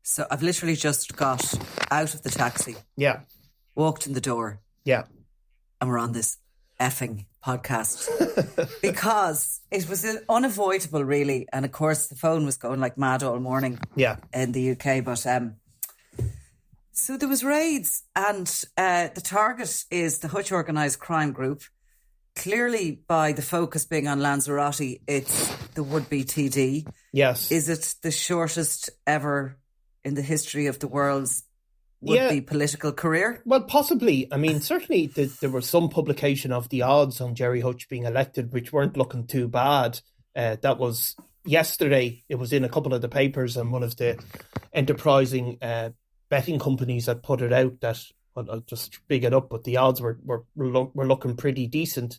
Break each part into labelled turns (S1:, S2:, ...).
S1: So I've literally just got out of the taxi.
S2: Yeah.
S1: Walked in the door.
S2: Yeah.
S1: And we're on this effing podcast because it was unavoidable, really. And of course, the phone was going like mad all morning.
S2: Yeah.
S1: In the UK, but so there was raids, and the target is the Hutch Organised Crime group. Clearly, by the focus being on Lanzarote, it's the would-be TD.
S2: Yes.
S1: Is it the shortest ever in the history of the world's would-be political career?
S2: Well, possibly. I mean, certainly there was some publication of the odds on Gerry Hutch being elected, which weren't looking too bad. That was yesterday. It was in a couple of the papers, and one of the enterprising betting companies had put it out that, well, I'll just big it up, but the odds were looking pretty decent.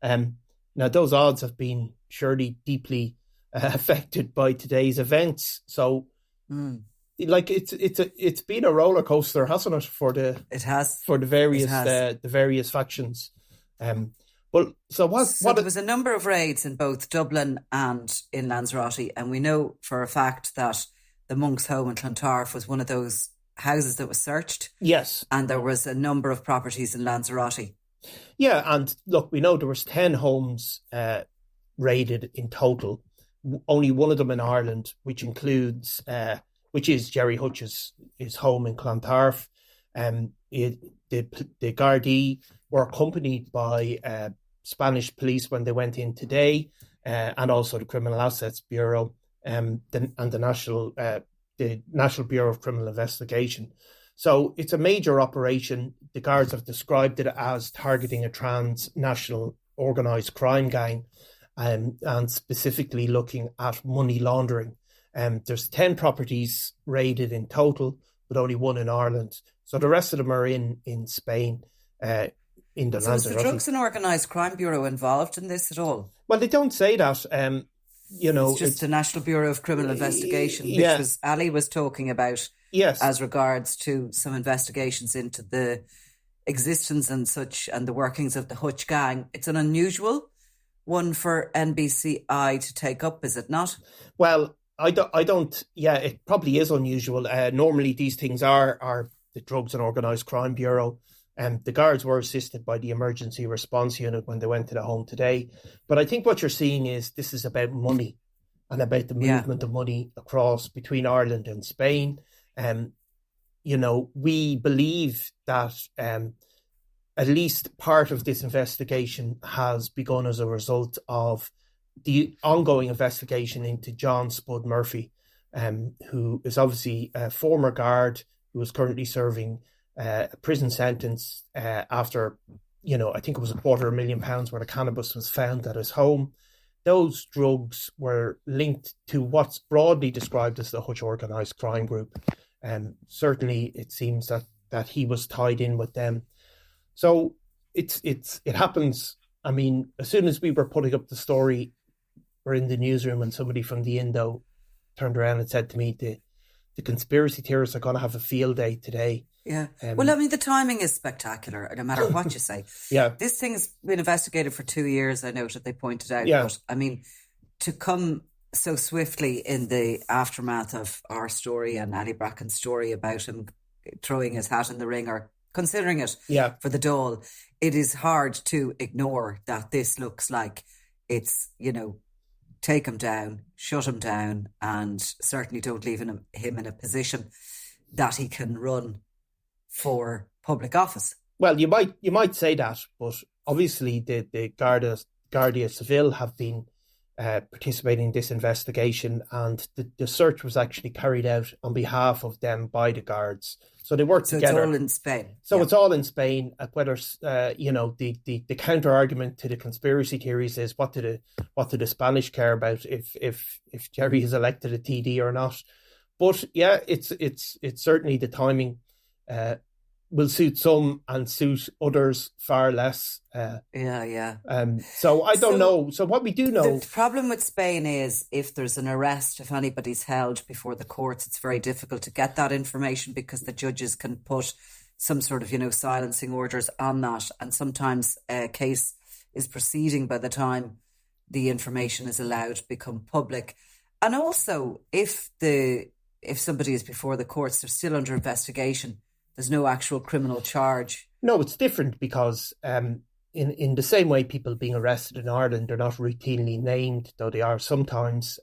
S2: Now, those odds have been surely deeply affected by today's events. So, like it's been a roller coaster, hasn't it? For the various factions. Well, so
S1: there was a number of raids in both Dublin and in Lanzarote, and we know for a fact that the Monk's Home in Clontarf was one of those houses that was searched.
S2: Yes.
S1: And there was a number of properties in Lanzarote.
S2: Yeah, and look, we know there was 10 homes raided in total. Only one of them in Ireland, which includes, which is Gerry Hutch's his home in Clontarf. The Gardaí were accompanied by Spanish police when they went in today, and also the Criminal Assets Bureau and the National Bureau of Criminal Investigation. So it's a major operation. The guards have described it as targeting a transnational organised crime gang, and specifically looking at money laundering. There's 10 properties raided in total, but only one in Ireland. So the rest of them are in Spain, in the Lanzarote.
S1: So is the Drugs and Organised Crime Bureau involved in this at all?
S2: Well, they don't say that.
S1: It's just the National Bureau of Criminal Investigation, which was Ali was talking about.
S2: Yes.
S1: As regards to some investigations into the existence and such and the workings of the Hutch gang. It's an unusual one for NBCI to take up, is it not?
S2: Well, I don't. Yeah, it probably is unusual. Normally, these things are the Drugs and Organised Crime Bureau. The guards were assisted by the Emergency Response Unit when they went to the home today. But I think what you're seeing is this is about money and about the movement of money across between Ireland and Spain. We believe that at least part of this investigation has begun as a result of the ongoing investigation into John Spud Murphy, who is obviously a former guard who is currently serving a prison sentence after, I think it was £250,000 worth of cannabis was found at his home. Those drugs were linked to what's broadly described as the Hutch Organised Crime Group. Certainly it seems that he was tied in with them. So it happens. I mean, as soon as we were putting up the story, we're in the newsroom and somebody from the Indo turned around and said to me, the conspiracy theorists are going to have a field day today.
S1: Yeah. Well, I mean, the timing is spectacular, no matter what you say.
S2: Yeah.
S1: This thing's been investigated for 2 years, I noted they pointed out.
S2: Yeah.
S1: But, I mean, to come so swiftly in the aftermath of our story and Ali Bracken's story about him throwing his hat in the ring or considering it for the Dail, it is hard to ignore that this looks like it's, take him down, shut him down, and certainly don't leave him in a position that he can run for public office.
S2: Well, you might say that, but obviously the Guardia Civil have been participating in this investigation, and the search was actually carried out on behalf of them by the guards. So they work together.
S1: It's all in Spain.
S2: So it's all in Spain. Whether the counter argument to the conspiracy theories is what do the Spanish care about if Gerry is elected a TD or not? But yeah, it's certainly the timing will suit some and suit others far less. So I don't know. So what we do know...
S1: The problem with Spain is if there's an arrest, if anybody's held before the courts, it's very difficult to get that information because the judges can put some sort of, silencing orders on that. And sometimes a case is proceeding by the time the information is allowed to become public. And also, if the if somebody is before the courts, they're still under investigation. There's no actual criminal charge.
S2: No, it's different because in the same way people being arrested in Ireland, they're not routinely named, though they are sometimes.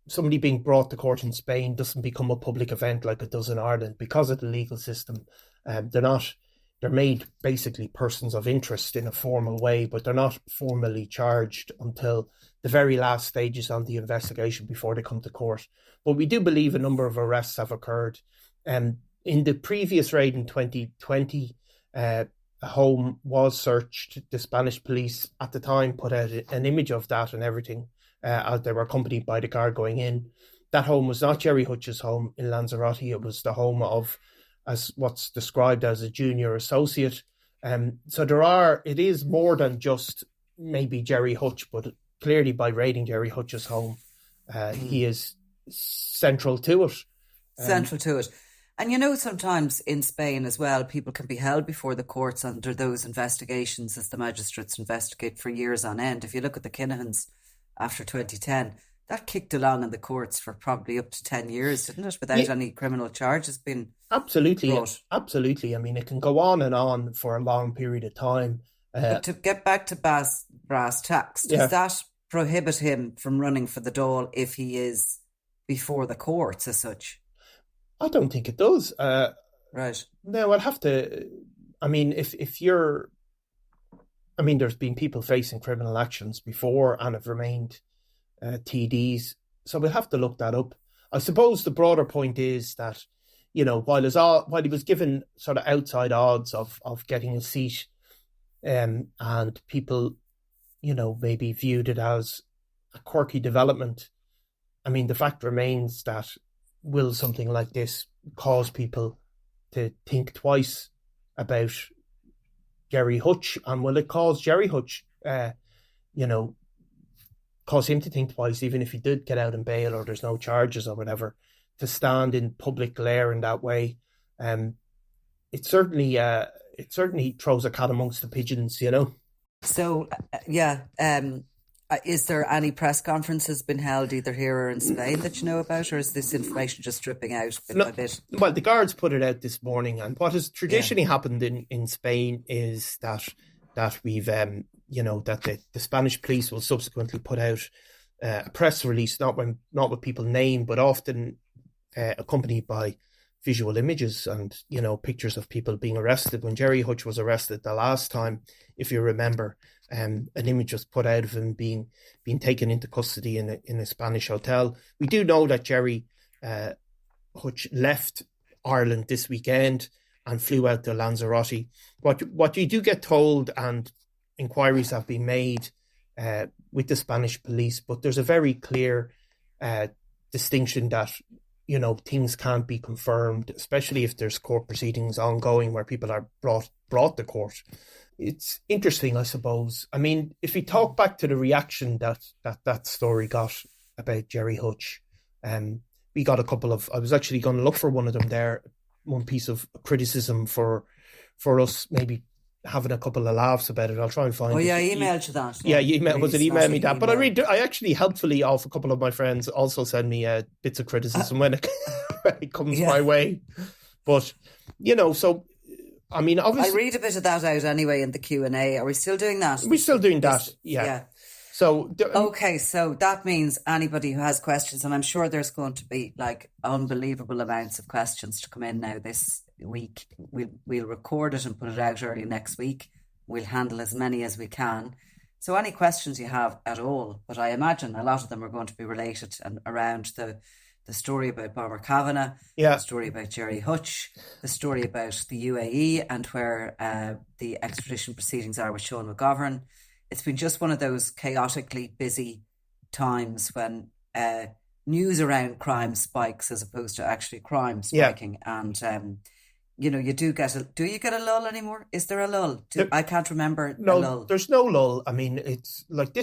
S2: Somebody being brought to court in Spain doesn't become a public event like it does in Ireland because of the legal system. They're made basically persons of interest in a formal way, but they're not formally charged until the very last stages on the investigation before they come to court. But we do believe a number of arrests have occurred. In the previous raid in 2020, a home was searched. The Spanish police at the time put out an image of that and everything as they were accompanied by the guard going in. That home was not Gerry Hutch's home in Lanzarote. It was the home of as what's described as a junior associate. So it is more than just maybe Gerry Hutch, but clearly by raiding Gerry Hutch's home, he is central to it.
S1: And sometimes in Spain as well, people can be held before the courts under those investigations as the magistrates investigate for years on end. If you look at the Kinahans after 2010, that kicked along in the courts for probably up to 10 years, didn't it? Without any criminal charges being
S2: Absolutely.
S1: brought.
S2: Absolutely. I mean, it can go on and on for a long period of time.
S1: But to get back to brass tacks, does that prohibit him from running for the Dáil if he is before the courts as such?
S2: I don't think it does.
S1: Right.
S2: No, I'll have to... I mean, if you're... I mean, there's been people facing criminal actions before and have remained TDs, so we'll have to look that up. I suppose the broader point is that, while he was given sort of outside odds of getting a seat, and people, maybe viewed it as a quirky development, I mean, the fact remains that will something like this cause people to think twice about Gerry Hutch, and will it cause Gerry Hutch, cause him to think twice, even if he did get out on bail or there's no charges or whatever, to stand in public glare in that way? It certainly throws a cat amongst the pigeons,
S1: So, is there any press conferences been held either here or in Spain that you know about, or is this information just dripping out bit by bit?
S2: Well, the guards put it out this morning, and what has traditionally happened in Spain is that we've that the Spanish police will subsequently put out a press release, not with people named, but often accompanied by visual images and pictures of people being arrested. When Gerry Hutch was arrested the last time, if you remember, an image was put out of him being taken into custody in a Spanish hotel. We do know that Gerry Hutch left Ireland this weekend and flew out to Lanzarote. What you do get told, and inquiries have been made with the Spanish police, but there's a very clear distinction that things can't be confirmed, especially if there's court proceedings ongoing where people are brought to court. It's interesting, I suppose. I mean, if we talk back to the reaction that story got about Gerry Hutch, we got a couple of... I was actually going to look for one of them there, one piece of criticism for us maybe having a couple of laughs about it. I'll try and find it.
S1: Oh, yeah, I emailed you that.
S2: Yeah, you emailed me that. But I actually helpfully off a couple of my friends also send me bits of criticism when it comes my way. But, so... I mean, obviously...
S1: I'll read a bit of that out anyway in the Q&A. Are we still doing that?
S2: We're still doing that, yeah. So...
S1: Okay, so that means anybody who has questions, and I'm sure there's going to be unbelievable amounts of questions to come in now this week. We'll record it and put it out early next week. We'll handle as many as we can. So any questions you have at all, but I imagine a lot of them are going to be related and around the story about Bomber Kavanagh, the story about Gerry Hutch, the story about the UAE and where the extradition proceedings are with Sean McGovern. It's been just one of those chaotically busy times when news around crime spikes as opposed to actually crime spiking. And, you get a lull anymore? Is there a lull? I can't remember a lull.
S2: There's no lull. I mean, it's like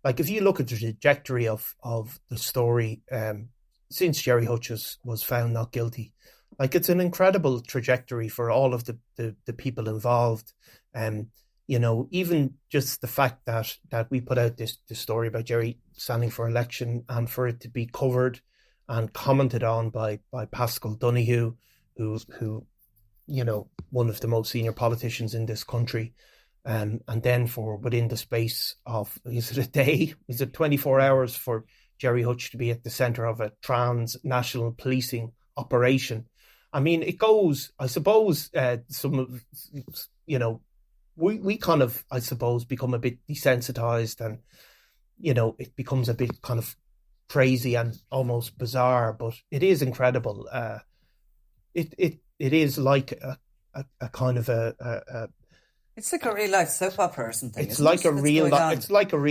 S2: like if you look at the trajectory of the story since Gerry Hutch was found not guilty, like it's an incredible trajectory for all of the people involved. even just the fact that we put out this story about Gerry standing for election, and for it to be covered and commented on by Pascal Donoghue, who one of the most senior politicians in this country, and then for within the space of, is it a day? Is it 24 hours for Gerry Hutch to be at the centre of a transnational policing operation? I mean, it goes, I suppose, we kind of, I suppose, become a bit desensitized, and, it becomes a bit kind of crazy and almost bizarre, but it is incredible. It is like a kind of a
S1: it's like a real life soap opera or something.
S2: It's like a real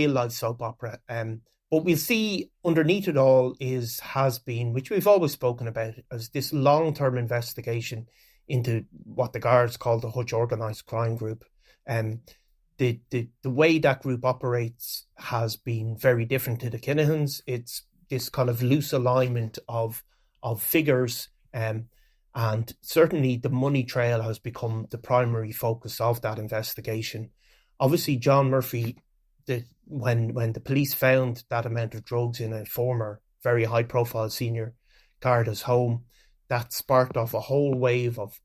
S2: life soap opera. But we'll see underneath it all has been, which we've always spoken about, as this long-term investigation into what the Guards call the Hutch Organised Crime Group. The way that group operates has been very different to the Kinahans. It's this kind of loose alignment of figures, and certainly the money trail has become the primary focus of that investigation. Obviously, John Murphy, when the police found that amount of drugs in a former very high-profile senior Garda's home, that sparked off a whole wave of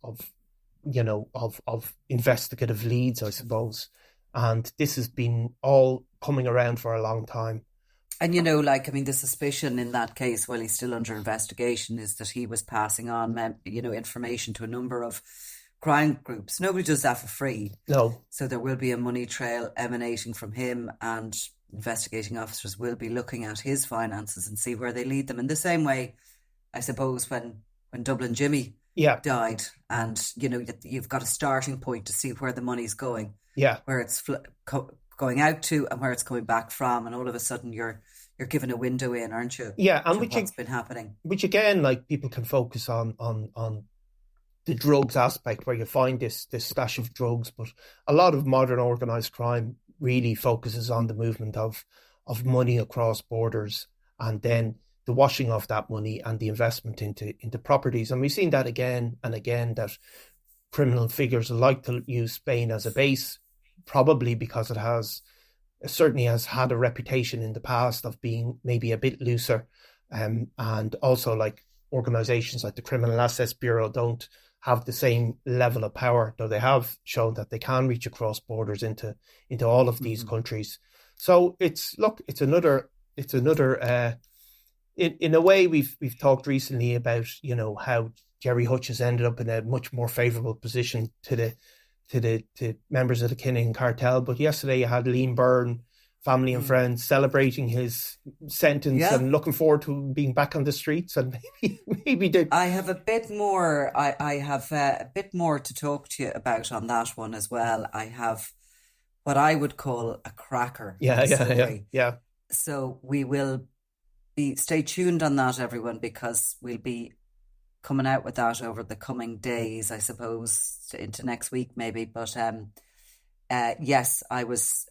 S2: investigative leads, I suppose. And this has been all coming around for a long time.
S1: And, the suspicion in that case, while he's still under investigation, is that he was passing on, information to a number of crime groups. Nobody does that for free.
S2: No.
S1: So there will be a money trail emanating from him, and investigating officers will be looking at his finances and see where they lead them. In the same way, I suppose, when Dublin Jimmy died, and, you've got a starting point to see where the money's going.
S2: Yeah.
S1: Where it's going out to and where it's coming back from, and all of a sudden you're given a window in, aren't you?
S2: Yeah, and
S1: what's been happening.
S2: Which again, like, people can focus on the drugs aspect, where you find this stash of drugs, but a lot of modern organised crime really focuses on the movement of money across borders, and then the washing of that money and the investment into properties. And we've seen that again and again, that criminal figures like to use Spain as a base, probably because it certainly has had a reputation in the past of being maybe a bit looser. And also, like, organisations like the Criminal Assets Bureau don't have the same level of power, though they have shown that they can reach across borders into all of these countries. So it's another in a way, we've talked recently about, how Gerry Hutch has ended up in a much more favourable position to members of the Kinahan cartel. But yesterday you had Liam Byrne, family and friends, celebrating his sentence and looking forward to being back on the streets. And maybe
S1: I have a bit more. I have a bit more to talk to you about on that one as well. I have what I would call a cracker.
S2: Yeah.
S1: So we will stay tuned on that, everyone, because we'll be coming out with that over the coming days, I suppose, into next week maybe. But yes, I was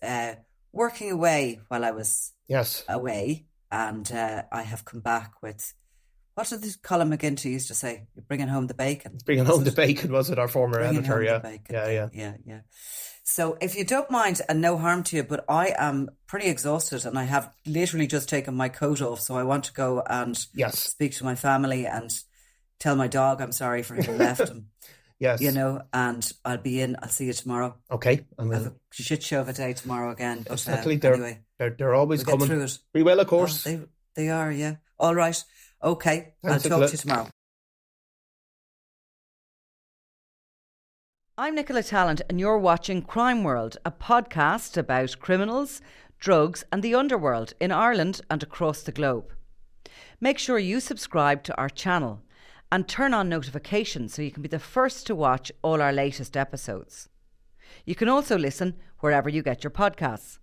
S1: working away while I was away, and I have come back with, what did Colin McGinty used to say? You're bringing home the bacon.
S2: Bringing home the bacon, was it, our former editor?
S1: Yeah. So if you don't mind, and no harm to you, but I am pretty exhausted, and I have literally just taken my coat off, so I want to go and speak to my family and tell my dog I'm sorry for having left him.
S2: Yes.
S1: And I'll see you tomorrow.
S2: Okay.
S1: I'll have a shit show of a day tomorrow again. But
S2: exactly.
S1: Anyway,
S2: they're always
S1: we'll
S2: coming.
S1: Get through it.
S2: We will, of course.
S1: They are, yeah. All right. Okay.
S2: Thanks,
S1: I'll talk to you tomorrow. I'm Nicola Tallant, and you're watching Crime World, a podcast about criminals, drugs and the underworld in Ireland and across the globe. Make sure you subscribe to our channel and turn on notifications so you can be the first to watch all our latest episodes. You can also listen wherever you get your podcasts.